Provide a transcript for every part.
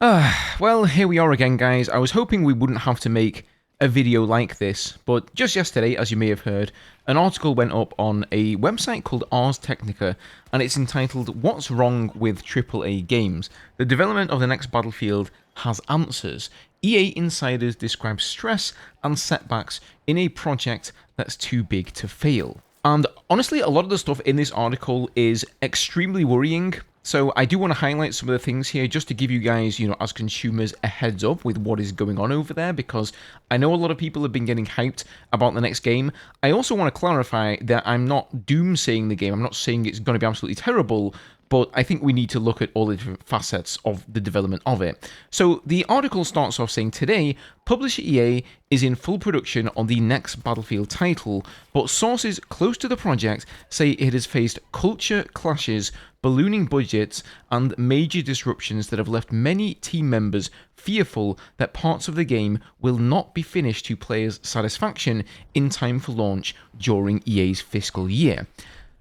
Well, here we are again, guys. I was hoping we wouldn't have to make a video like this, but just yesterday, as you may have heard, an article went up on a website called Ars Technica, and it's entitled "What's Wrong with AAA Games? The Development of the Next Battlefield Has Answers." EA insiders describe stress and setbacks in a project that's too big to fail. And honestly, a lot of the stuff in this article is extremely worrying. So I do want to highlight some of the things here just to give you guys, as consumers, a heads up with what is going on over there, because I know a lot of people have been getting hyped about the next game. I also want to clarify that I'm not doomsaying the game. I'm not saying it's going to be absolutely terrible, but I think we need to look at all the different facets of the development of it. So the article starts off saying, today, publisher EA is in full production on the next Battlefield title, but sources close to the project say it has faced culture clashes, ballooning budgets, and major disruptions that have left many team members fearful that parts of the game will not be finished to players' satisfaction in time for launch during EA's fiscal year.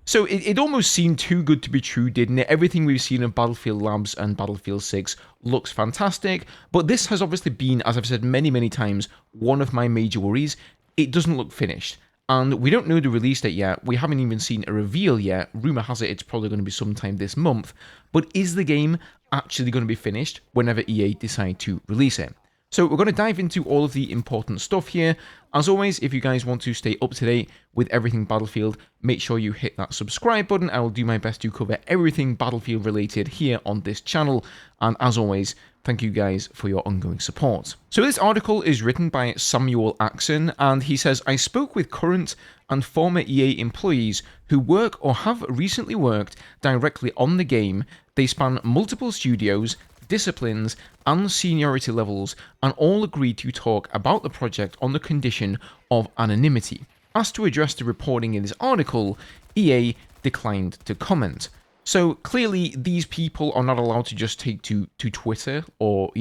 So it almost seemed too good to be true, didn't it? Everything we've seen in Battlefield Labs and Battlefield 6 looks fantastic, but this has obviously been, as I've said many, many times, one of my major worries. It doesn't look finished, and we don't know the release date yet. We haven't even seen a reveal yet. Rumour has it it's probably going to be sometime this month, but is the game actually going to be finished whenever EA decide to release it? So we're going to dive into all of the important stuff here. As always, if you guys want to stay up to date with everything Battlefield, make sure you hit that subscribe button. I will do my best to cover everything Battlefield related here on this channel. And as always, thank you guys for your ongoing support. So this article is written by Samuel Axon, and he says, I spoke with current and former EA employees who work or have recently worked directly on the game. They span multiple studios, disciplines, and seniority levels, and all agreed to talk about the project on the condition of anonymity. Asked to address the reporting in this article, EA declined to comment. So clearly these people are not allowed to just take to Twitter or,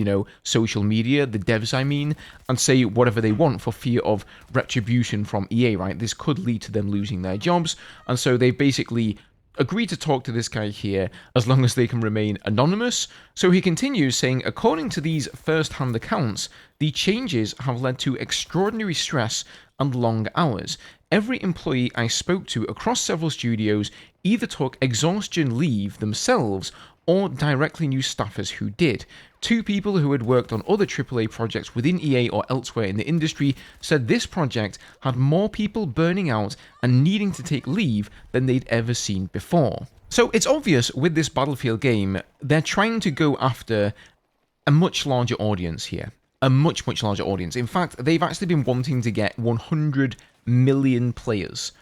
social media, the devs I mean, and say whatever they want for fear of retribution from EA, right? This could lead to them losing their jobs, and so they basically agree to talk to this guy here as long as they can remain anonymous. So he continues saying, according to these first-hand accounts, the changes have led to extraordinary stress and long hours. Every employee I spoke to across several studios either took exhaustion leave themselves or directly knew staffers who did. Two people who had worked on other AAA projects within EA or elsewhere in the industry said this project had more people burning out and needing to take leave than they'd ever seen before. So it's obvious with this Battlefield game, they're trying to go after a much larger audience here. A much, much larger audience. In fact, they've actually been wanting to get 100 million players,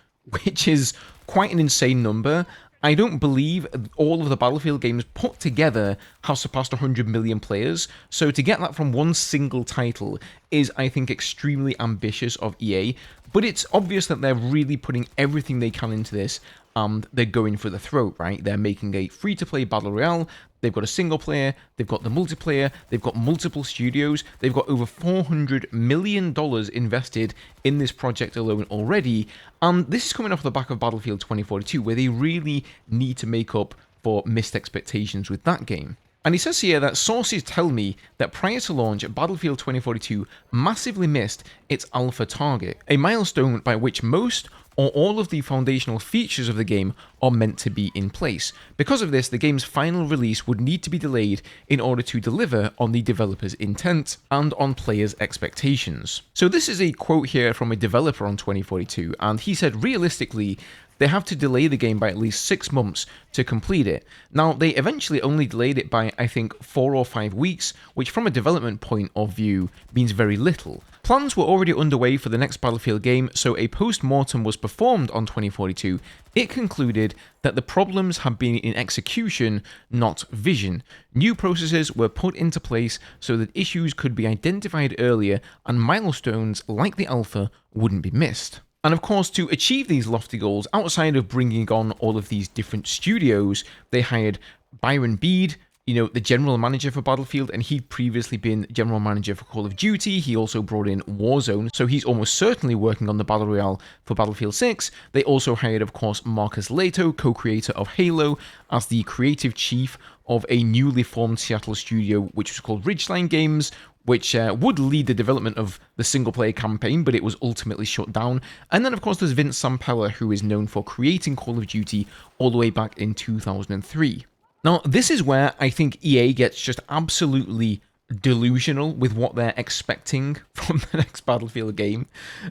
which is quite an insane number. I don't believe all of the Battlefield games put together have surpassed 100 million players, so to get that from one single title is, I think, extremely ambitious of EA, but it's obvious that they're really putting everything they can into this, and they're going for the throat, right? They're making a free-to-play Battle Royale, they've got a single player, they've got the multiplayer, they've got multiple studios, they've got over $400 million invested in this project alone already, and this is coming off the back of Battlefield 2042, where they really need to make up for missed expectations with that game. And he says here that sources tell me that prior to launch, Battlefield 2042 massively missed its alpha target, a milestone by which most or all of the foundational features of the game are meant to be in place. Because of this, the game's final release would need to be delayed in order to deliver on the developer's intent and on players' expectations. So this is a quote here from a developer on 2042, and he said, realistically, they have to delay the game by at least 6 months to complete it. Now, they eventually only delayed it by, I think, 4 or 5 weeks, which from a development point of view means very little. Plans were already underway for the next Battlefield game, so a post-mortem was performed on 2042. It concluded that the problems had been in execution, not vision. New processes were put into place so that issues could be identified earlier and milestones like the alpha wouldn't be missed. And of course, to achieve these lofty goals, outside of bringing on all of these different studios, they hired Byron Bede, the general manager for Battlefield, and he'd previously been general manager for Call of Duty. He also brought in Warzone, so he's almost certainly working on the Battle Royale for Battlefield 6. They also hired, of course, Marcus Leto, co-creator of Halo, as the creative chief of a newly formed Seattle studio, which was called Ridgeline Games, which would lead the development of the single-player campaign, but it was ultimately shut down. And then, of course, there's Vince Zampella, who is known for creating Call of Duty all the way back in 2003. Now, this is where I think EA gets just absolutely delusional with what they're expecting from the next Battlefield game.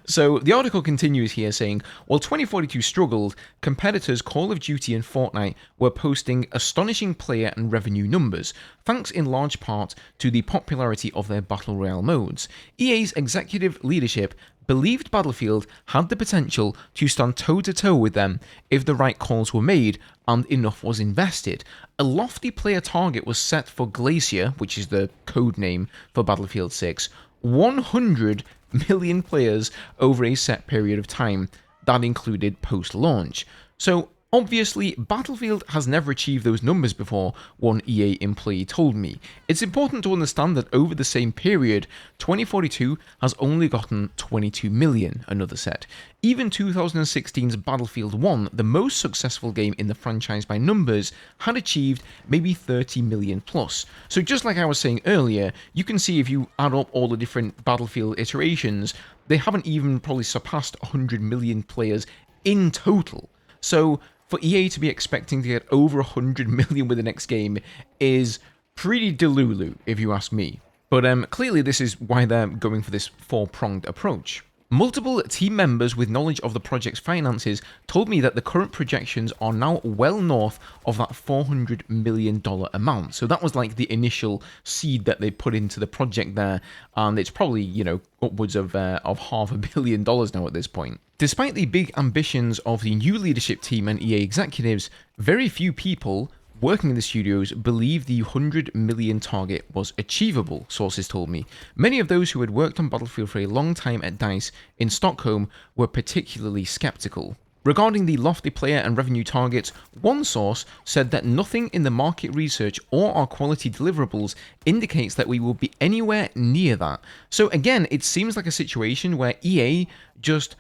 So the article continues here saying, while 2042 struggled, competitors Call of Duty and Fortnite were posting astonishing player and revenue numbers, thanks in large part to the popularity of their Battle Royale modes. EA's executive leadership believed Battlefield had the potential to stand toe-to-toe with them if the right calls were made and enough was invested. A lofty player target was set for Glacier, which is the code name for Battlefield 6, 100 million players over a set period of time. That included post-launch. So, obviously, Battlefield has never achieved those numbers before, one EA employee told me. It's important to understand that over the same period, 2042 has only gotten 22 million, another said. Even 2016's Battlefield 1, the most successful game in the franchise by numbers, had achieved maybe 30 million plus. So just like I was saying earlier, you can see if you add up all the different Battlefield iterations, they haven't even probably surpassed 100 million players in total. So for EA to be expecting to get over 100 million with the next game is pretty delulu, if you ask me. But clearly this is why they're going for this four-pronged approach. Multiple team members with knowledge of the project's finances told me that the current projections are now well north of that $400 million amount. So that was like the initial seed that they put into the project there, and it's probably, upwards of $500 million now at this point. Despite the big ambitions of the new leadership team and EA executives, very few people working in the studios believed the 100 million target was achievable, sources told me. Many of those who had worked on Battlefield for a long time at DICE in Stockholm were particularly skeptical. Regarding the lofty player and revenue targets, one source said that nothing in the market research or our quality deliverables indicates that we will be anywhere near that. So again, it seems like a situation where EA just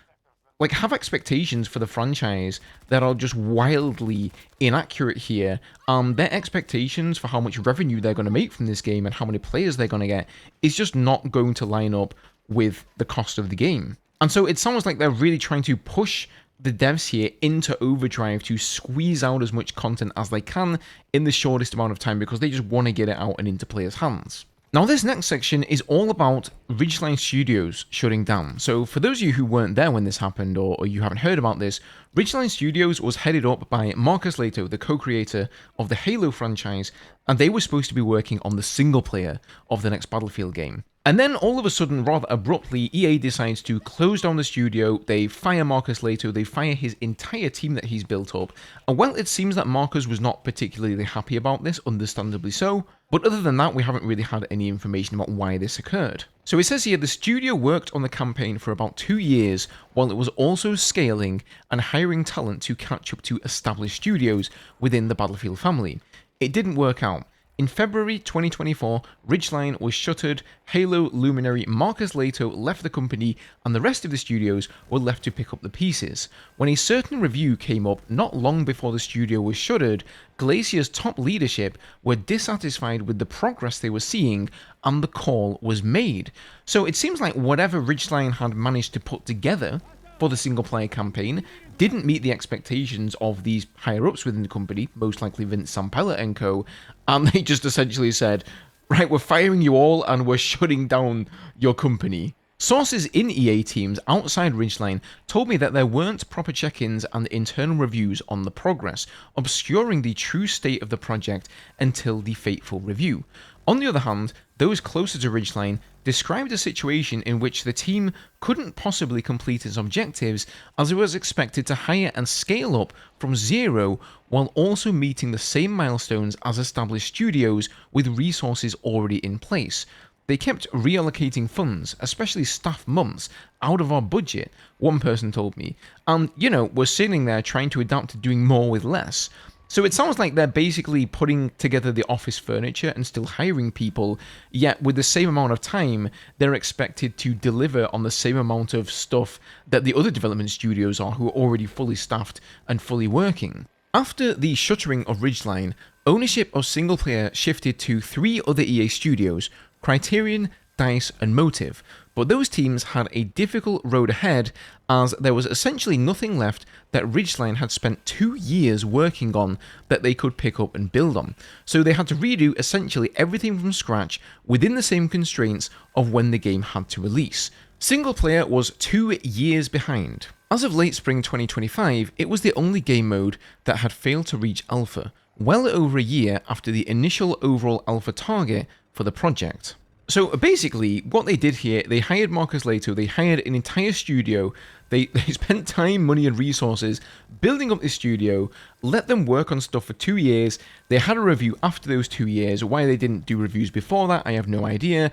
have expectations for the franchise that are just wildly inaccurate here. Their expectations for how much revenue they're going to make from this game and how many players they're going to get is just not going to line up with the cost of the game. And so it sounds like they're really trying to push the devs here into overdrive to squeeze out as much content as they can in the shortest amount of time because they just want to get it out and into players' hands. Now this next section is all about Ridgeline Studios shutting down. So for those of you who weren't there when this happened or you haven't heard about this, Ridgeline Studios was headed up by Marcus Leto, the co-creator of the Halo franchise, and they were supposed to be working on the single player of the next Battlefield game. And then all of a sudden, rather abruptly, EA decides to close down the studio. They fire Marcus Leto, they fire his entire team that he's built up. And well, it seems that Marcus was not particularly happy about this, understandably so. But other than that, we haven't really had any information about why this occurred. So it says here, the studio worked on the campaign for about 2 years, while it was also scaling and hiring talent to catch up to established studios within the Battlefield family. It didn't work out. In February 2024, Ridgeline was shuttered, Halo luminary Marcus Leto left the company, and the rest of the studios were left to pick up the pieces. When a certain review came up not long before the studio was shuttered, Glacier's top leadership were dissatisfied with the progress they were seeing, and the call was made. So it seems like whatever Ridgeline had managed to put together for the single-player campaign didn't meet the expectations of these higher-ups within the company, most likely Vince Zampella and co., and they just essentially said, right, we're firing you all and we're shutting down your company. Sources in EA teams outside Ridgeline told me that there weren't proper check-ins and internal reviews on the progress, obscuring the true state of the project until the fateful review. On the other hand, those closer to Ridgeline described a situation in which the team couldn't possibly complete its objectives as it was expected to hire and scale up from zero while also meeting the same milestones as established studios with resources already in place. They kept reallocating funds, especially staff months, out of our budget, one person told me. And, we're sitting there trying to adapt to doing more with less. So it sounds like they're basically putting together the office furniture and still hiring people, yet with the same amount of time, they're expected to deliver on the same amount of stuff that the other development studios are, who are already fully staffed and fully working. After the shuttering of Ridgeline, ownership of single player shifted to 3 other EA studios: Criterion, DICE, and Motive, but those teams had a difficult road ahead, as there was essentially nothing left that Ridgeline had spent 2 years working on that they could pick up and build on. So they had to redo essentially everything from scratch within the same constraints of when the game had to release. Single player was 2 years behind. As of late spring 2025, it was the only game mode that had failed to reach alpha, well over a year after the initial overall alpha target for the project. So basically, what they did here, they hired Marcus Lato, they hired an entire studio, they spent time, money, and resources building up this studio, let them work on stuff for 2 years, they had a review after those 2 years. Why they didn't do reviews before that, I have no idea.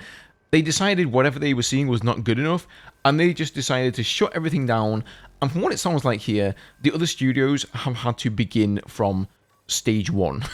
They decided whatever they were seeing was not good enough, and they just decided to shut everything down, and from what it sounds like here, the other studios have had to begin from stage 1.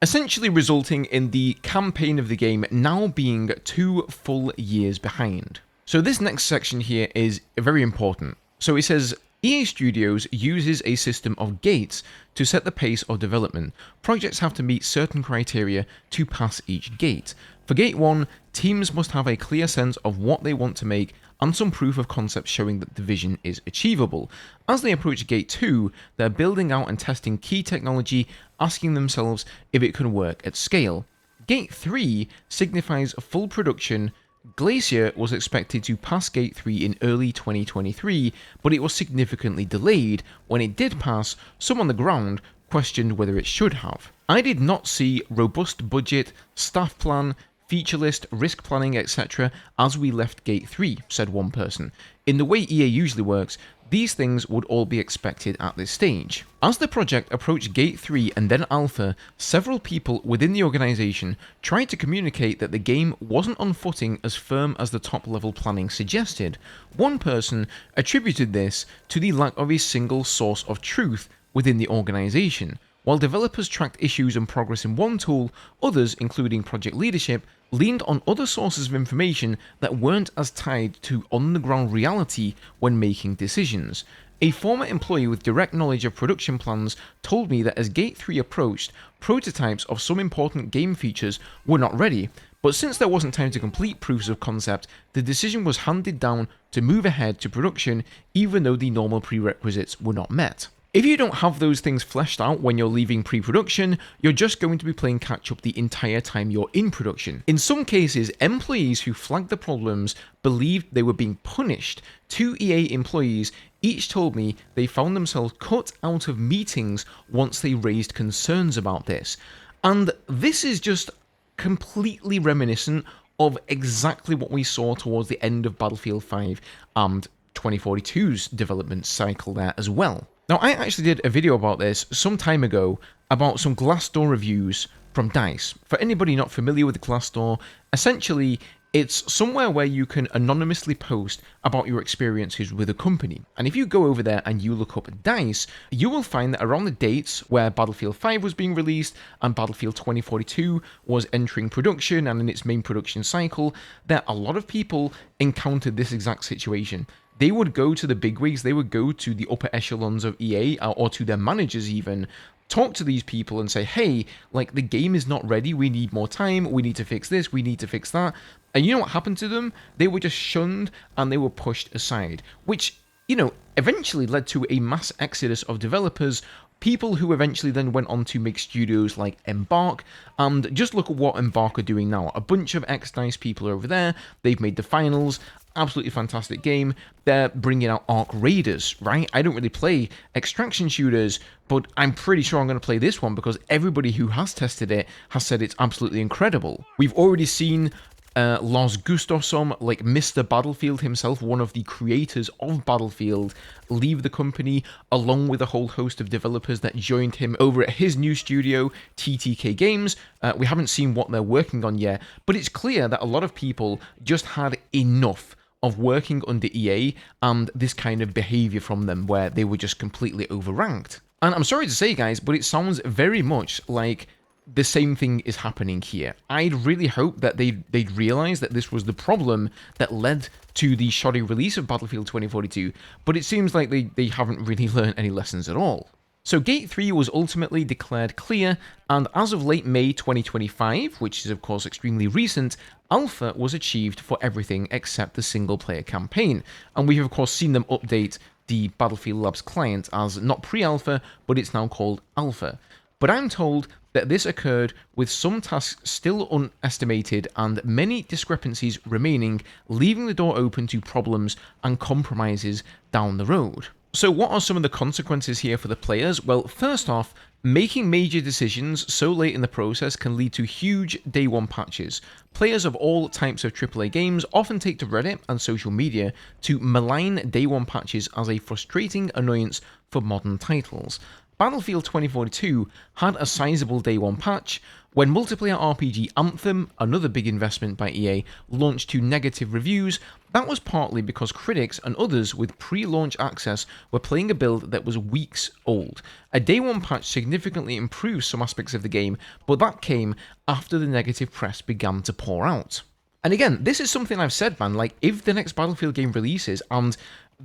Essentially resulting in the campaign of the game now being 2 full years behind. So this next section here is very important. So it says, EA Studios uses a system of gates to set the pace of development. Projects have to meet certain criteria to pass each gate. For Gate 1, teams must have a clear sense of what they want to make and some proof of concept showing that the vision is achievable. As they approach Gate 2, they're building out and testing key technology, asking themselves if it can work at scale. Gate 3 signifies full production. Glacier was expected to pass Gate 3 in early 2023, but it was significantly delayed. When it did pass, some on the ground questioned whether it should have. I did not see robust budget, staff plan, feature list, risk planning, etc. as we left Gate 3, said one person. In the way EA usually works, these things would all be expected at this stage. As the project approached Gate 3 and then Alpha, several people within the organisation tried to communicate that the game wasn't on footing as firm as the top level planning suggested. One person attributed this to the lack of a single source of truth within the organisation. While developers tracked issues and progress in one tool, others, including project leadership, leaned on other sources of information that weren't as tied to on-the-ground reality when making decisions. A former employee with direct knowledge of production plans told me that as Gate 3 approached, prototypes of some important game features were not ready, but since there wasn't time to complete proofs of concept, the decision was handed down to move ahead to production even though the normal prerequisites were not met. If you don't have those things fleshed out when you're leaving pre-production, you're just going to be playing catch-up the entire time you're in production. In some cases, employees who flagged the problems believed they were being punished. 2 EA employees each told me they found themselves cut out of meetings once they raised concerns about this. And this is just completely reminiscent of exactly what we saw towards the end of Battlefield 5 and 2042's development cycle there as well. Now, I actually did a video about this some time ago about some Glassdoor reviews from DICE. For anybody not familiar with Glassdoor, essentially it's somewhere where you can anonymously post about your experiences with a company. And if you go over there and you look up DICE, you will find that around the dates where Battlefield 5 was being released and Battlefield 2042 was entering production and in its main production cycle, that a lot of people encountered this exact situation. They would go to the bigwigs, they would go to the upper echelons of EA or to their managers even, talk to these people and say, hey, like the game is not ready, we need more time, we need to fix this, we need to fix that. And you know what happened to them? They were just shunned and they were pushed aside, which, you know, eventually led to a mass exodus of developers, people who eventually then went on to make studios like Embark, and just look at what Embark are doing now. A bunch of ex-DICE people are over there, they've made the finals, absolutely fantastic game. They're bringing out Arc Raiders, right? I don't really play extraction shooters, but I'm pretty sure I'm going to play this one because everybody who has tested it has said it's absolutely incredible. We've already seen Lars Gustafsson, like Mr. Battlefield himself, one of the creators of Battlefield, leave the company along with a whole host of developers that joined him over at his new studio, TTK Games. We haven't seen what they're working on yet, but it's clear that a lot of people just had enough of working under EA and this kind of behavior from them where they were just completely overranked. And I'm sorry to say, guys, but it sounds very much like the same thing is happening here. I'd really hope that they'd realize that this was the problem that led to the shoddy release of Battlefield 2042, but it seems like they haven't really learned any lessons at all. So Gate 3 was ultimately declared clear, and as of late May 2025, which is of course extremely recent, Alpha was achieved for everything except the single-player campaign, and we've of course seen them update the Battlefield Labs client as not pre-alpha, but it's now called Alpha. But I'm told that this occurred with some tasks still unestimated and many discrepancies remaining, leaving the door open to problems and compromises down the road. So what are some of the consequences here for the players? Well, first off, making major decisions so late in the process can lead to huge day one patches. Players of all types of AAA games often take to Reddit and social media to malign day one patches as a frustrating annoyance for modern titles. Battlefield 2042 had a sizable day one patch when multiplayer RPG Anthem, another big investment by EA, launched to negative reviews. That was partly because critics and others with pre-launch access were playing a build that was weeks old. A day one patch significantly improved some aspects of the game, but that came after the negative press began to pour out. And again, this is something I've said, man, like, if the next Battlefield game releases and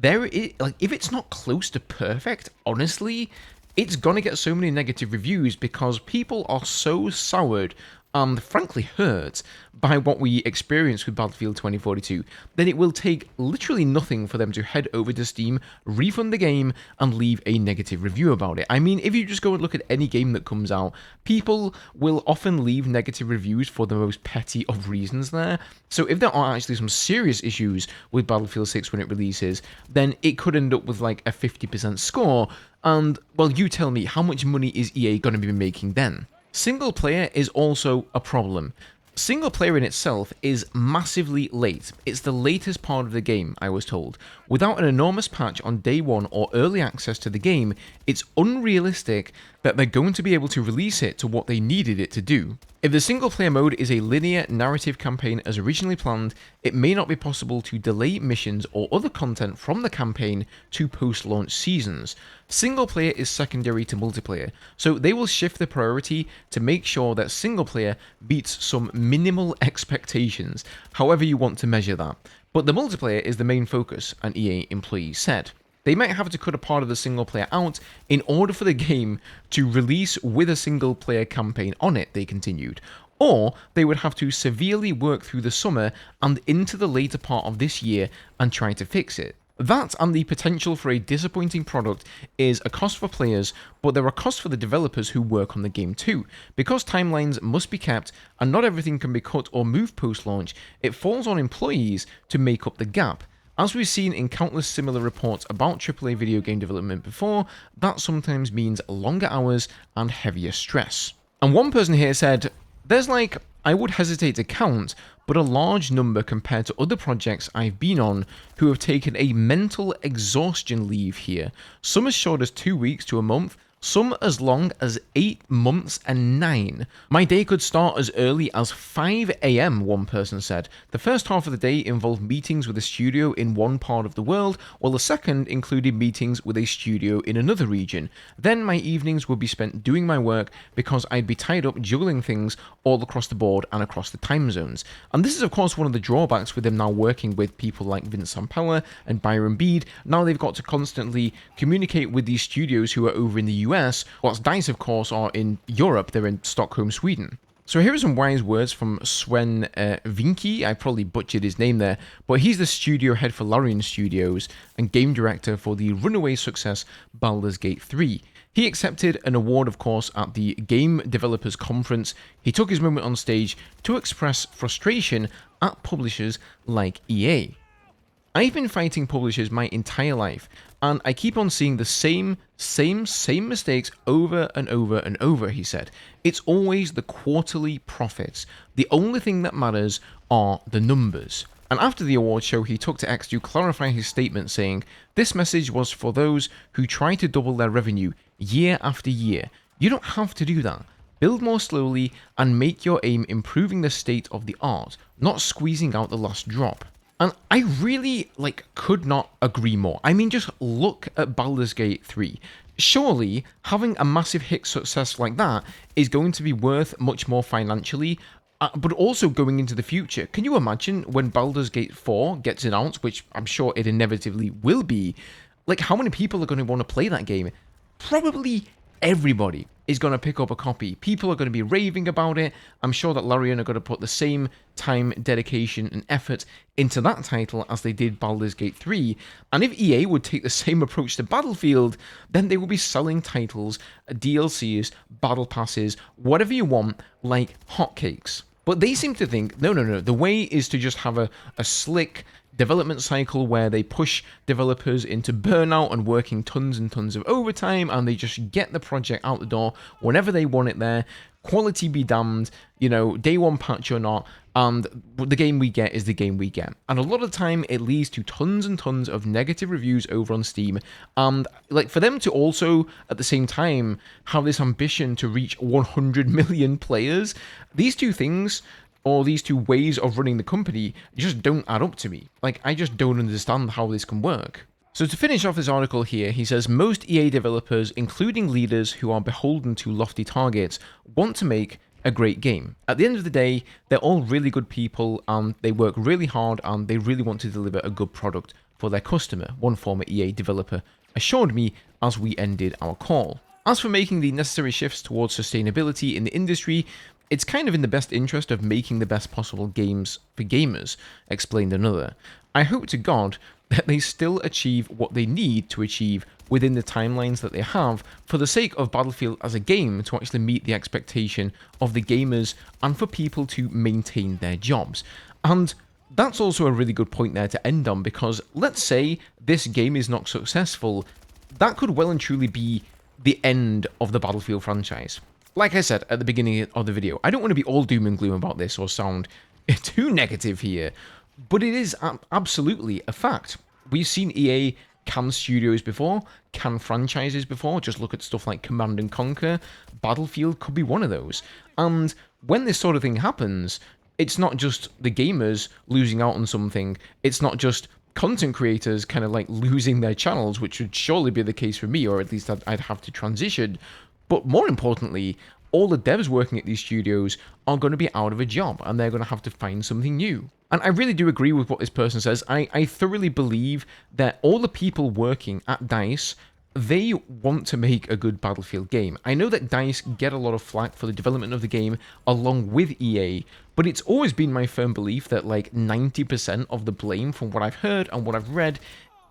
if it's not close to perfect, honestly, it's gonna get so many negative reviews because people are so soured and frankly hurt by what we experienced with Battlefield 2042 that it will take literally nothing for them to head over to Steam, refund the game, and leave a negative review about it. I mean, if you just go and look at any game that comes out, people will often leave negative reviews for the most petty of reasons there. So if there are actually some serious issues with Battlefield 6 when it releases, then it could end up with like a 50% score, and, well, you tell me, how much money is EA going to be making then? Single player is also a problem. Single player in itself is massively late. It's the latest part of the game, I was told. Without an enormous patch on day one or early access to the game, it's unrealistic that they're going to be able to release it to what they needed it to do. If the single player mode is a linear narrative campaign as originally planned, it may not be possible to delay missions or other content from the campaign to post-launch seasons. Single player is secondary to multiplayer, so they will shift the priority to make sure that single player beats some minimal expectations, however you want to measure that. But the multiplayer is the main focus, an EA employee said. They might have to cut a part of the single player out in order for the game to release with a single player campaign on it, they continued. Or they would have to severely work through the summer and into the later part of this year and try to fix it. That and the potential for a disappointing product is a cost for players, but there are costs for the developers who work on the game too. Because timelines must be kept and not everything can be cut or moved post-launch, it falls on employees to make up the gap. As we've seen in countless similar reports about AAA video game development before, that sometimes means longer hours and heavier stress. And one person here said, there's like, I would hesitate to count, but a large number compared to other projects I've been on who have taken a mental exhaustion leave here. Some as short as 2 weeks to a month, some as long as 8 months and 9. My day could start as early as 5 AM, one person said. The first half of the day involved meetings with a studio in one part of the world, while the second included meetings with a studio in another region. Then my evenings would be spent doing my work because I'd be tied up juggling things all across the board and across the time zones. And this is of course one of the drawbacks with them now working with people like Vince Zampella and Byron Bede. Now they've got to constantly communicate with these studios who are over in the US, whilst DICE of course are in Europe, they're in Stockholm, Sweden. So here are some wise words from Sven Vinky. I probably butchered his name there, but he's the studio head for Larian Studios and game director for the runaway success Baldur's Gate 3. He accepted an award, of course, at the Game Developers Conference. He took his moment on stage to express frustration at publishers like EA. I've been fighting publishers my entire life, and I keep on seeing the same mistakes over and over and over, he said. It's always the quarterly profits. The only thing that matters are the numbers. And after the award show, he took to X to clarify his statement, saying, "This message was for those who try to double their revenue year after year. You don't have to do that. Build more slowly and make your aim improving the state of the art, not squeezing out the last drop." And I really, could not agree more. I mean, just look at Baldur's Gate 3. Surely, having a massive hit success like that is going to be worth much more financially, but also going into the future. Can you imagine when Baldur's Gate 4 gets announced, which I'm sure it inevitably will be, how many people are going to want to play that game? Probably everybody is going to pick up a copy. People are going to be raving about it. I'm sure that Larian are going to put the same time, dedication, and effort into that title as they did Baldur's Gate 3. And if EA would take the same approach to Battlefield, then they will be selling titles, DLCs, battle passes, whatever you want, like hotcakes. But they seem to think, no, the way is to just have a slick development cycle where they push developers into burnout and working tons and tons of overtime, and they just get the project out the door whenever they want it there. Quality be damned, day one patch or not, and the game we get is the game we get. And a lot of the time, it leads to tons and tons of negative reviews over on Steam. And for them to also, at the same time, have this ambition to reach 100 million players, these two things, or these two ways of running the company, just don't add up to me. I just don't understand how this can work. So to finish off this article here, he says, most EA developers, including leaders who are beholden to lofty targets, want to make a great game. At the end of the day, they're all really good people, and they work really hard, and they really want to deliver a good product for their customer, one former EA developer assured me as we ended our call. As for making the necessary shifts towards sustainability in the industry, it's kind of in the best interest of making the best possible games for gamers, explained another. I hope to God that they still achieve what they need to achieve within the timelines that they have for the sake of Battlefield as a game to actually meet the expectation of the gamers and for people to maintain their jobs. And that's also a really good point there to end on, because let's say this game is not successful, that could well and truly be the end of the Battlefield franchise. Like I said at the beginning of the video, I don't want to be all doom and gloom about this or sound too negative here, but it is absolutely a fact. We've seen EA can studios before, can franchises before. Just look at stuff like Command and Conquer. Battlefield could be one of those. And when this sort of thing happens, it's not just the gamers losing out on something. It's not just content creators kind of losing their channels, which would surely be the case for me, or at least I'd have to transition. But more importantly, all the devs working at these studios are going to be out of a job, and they're going to have to find something new. And I really do agree with what this person says. I thoroughly believe that all the people working at DICE, they want to make a good Battlefield game. I know that DICE get a lot of flack for the development of the game along with EA, but it's always been my firm belief that 90% of the blame from what I've heard and what I've read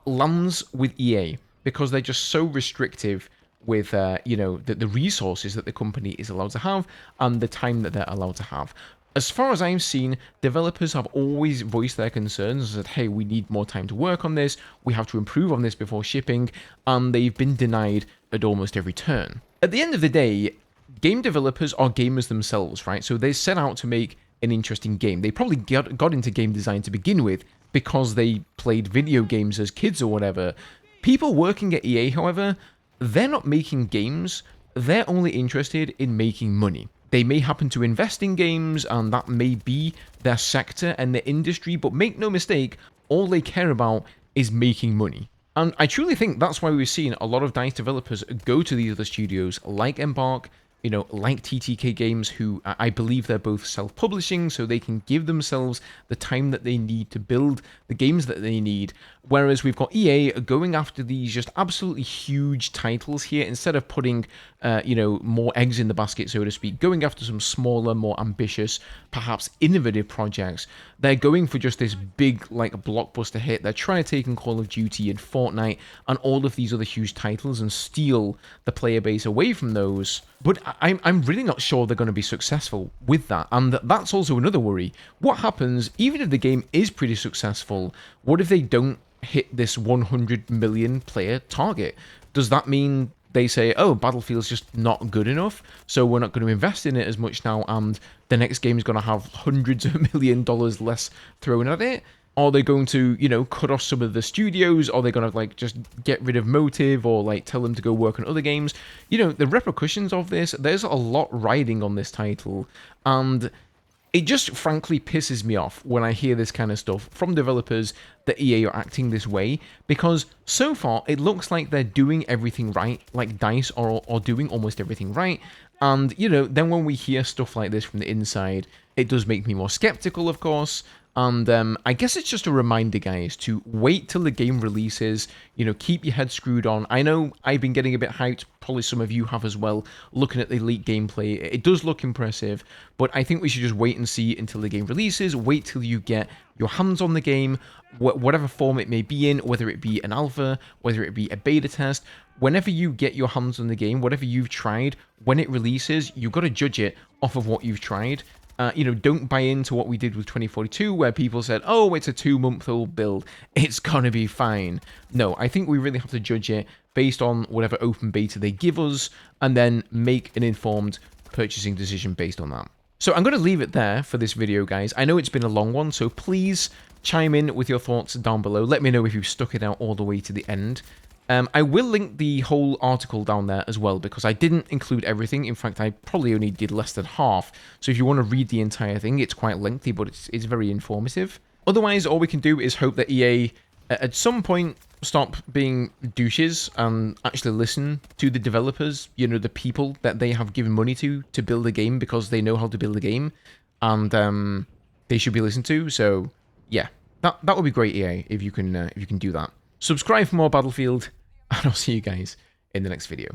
lands with EA, because they're just so restrictive with the resources that the company is allowed to have and the time that they're allowed to have. As far as I've seen, developers have always voiced their concerns and said, hey, we need more time to work on this, we have to improve on this before shipping, and they've been denied at almost every turn. At the end of the day, game developers are gamers themselves, right? So they set out to make an interesting game. They probably got into game design to begin with because they played video games as kids or whatever. People working at EA, however, they're not making games, they're only interested in making money. They may happen to invest in games, and that may be their sector and their industry, but make no mistake, all they care about is making money. And I truly think that's why we've seen a lot of DICE developers go to these other studios like Embark, like TTK Games, who I believe they're both self-publishing, so they can give themselves the time that they need to build the games that they need. Whereas we've got EA going after these just absolutely huge titles here, instead of putting, more eggs in the basket, so to speak, going after some smaller, more ambitious, perhaps innovative projects. They're going for just this big, blockbuster hit. They're trying to take in Call of Duty and Fortnite and all of these other huge titles and steal the player base away from those. But I'm really not sure they're going to be successful with that, and that's also another worry. What happens, even if the game is pretty successful, what if they don't hit this 100 million player target? Does that mean they say, oh, Battlefield's just not good enough, so we're not going to invest in it as much now, and the next game is going to have hundreds of $1 million less thrown at it? Are they going to, cut off some of the studios? Are they going to, just get rid of Motive or, tell them to go work on other games? The repercussions of this, there's a lot riding on this title. And It just frankly pisses me off when I hear this kind of stuff from developers that EA are acting this way, because so far it looks like they're doing everything right, like DICE are doing almost everything right, and, you know, then when we hear stuff like this from the inside, it does make me more skeptical, of course. And I guess it's just a reminder, guys, to wait till the game releases, you know, keep your head screwed on. I know I've been getting a bit hyped, probably some of you have as well, looking at the leaked gameplay. It does look impressive, but I think we should just wait and see until the game releases, wait till you get your hands on the game, whatever form it may be in, whether it be an alpha, whether it be a beta test. Whenever you get your hands on the game, whatever you've tried, when it releases, you've got to judge it off of what you've tried. You know, don't buy into what we did with 2042, where people said, oh, it's a 2-month-old build, it's gonna be fine. No, I think we really have to judge it based on whatever open beta they give us, and then make an informed purchasing decision based on that. So I'm going to leave it there for this video, guys. I know it's been a long one, so please chime in with your thoughts down below. Let me know if you've stuck it out all the way to the end. I will link the whole article down there as well, because I didn't include everything. In fact, I probably only did less than half. So if you want to read the entire thing, it's quite lengthy, but it's very informative. Otherwise, all we can do is hope that EA, at some point, stop being douches and actually listen to the developers, you know, the people that they have given money to build a game because they know how to build a game, and they should be listened to. So, yeah, that would be great, EA, if you can do that. Subscribe for more Battlefield, and I'll see you guys in the next video.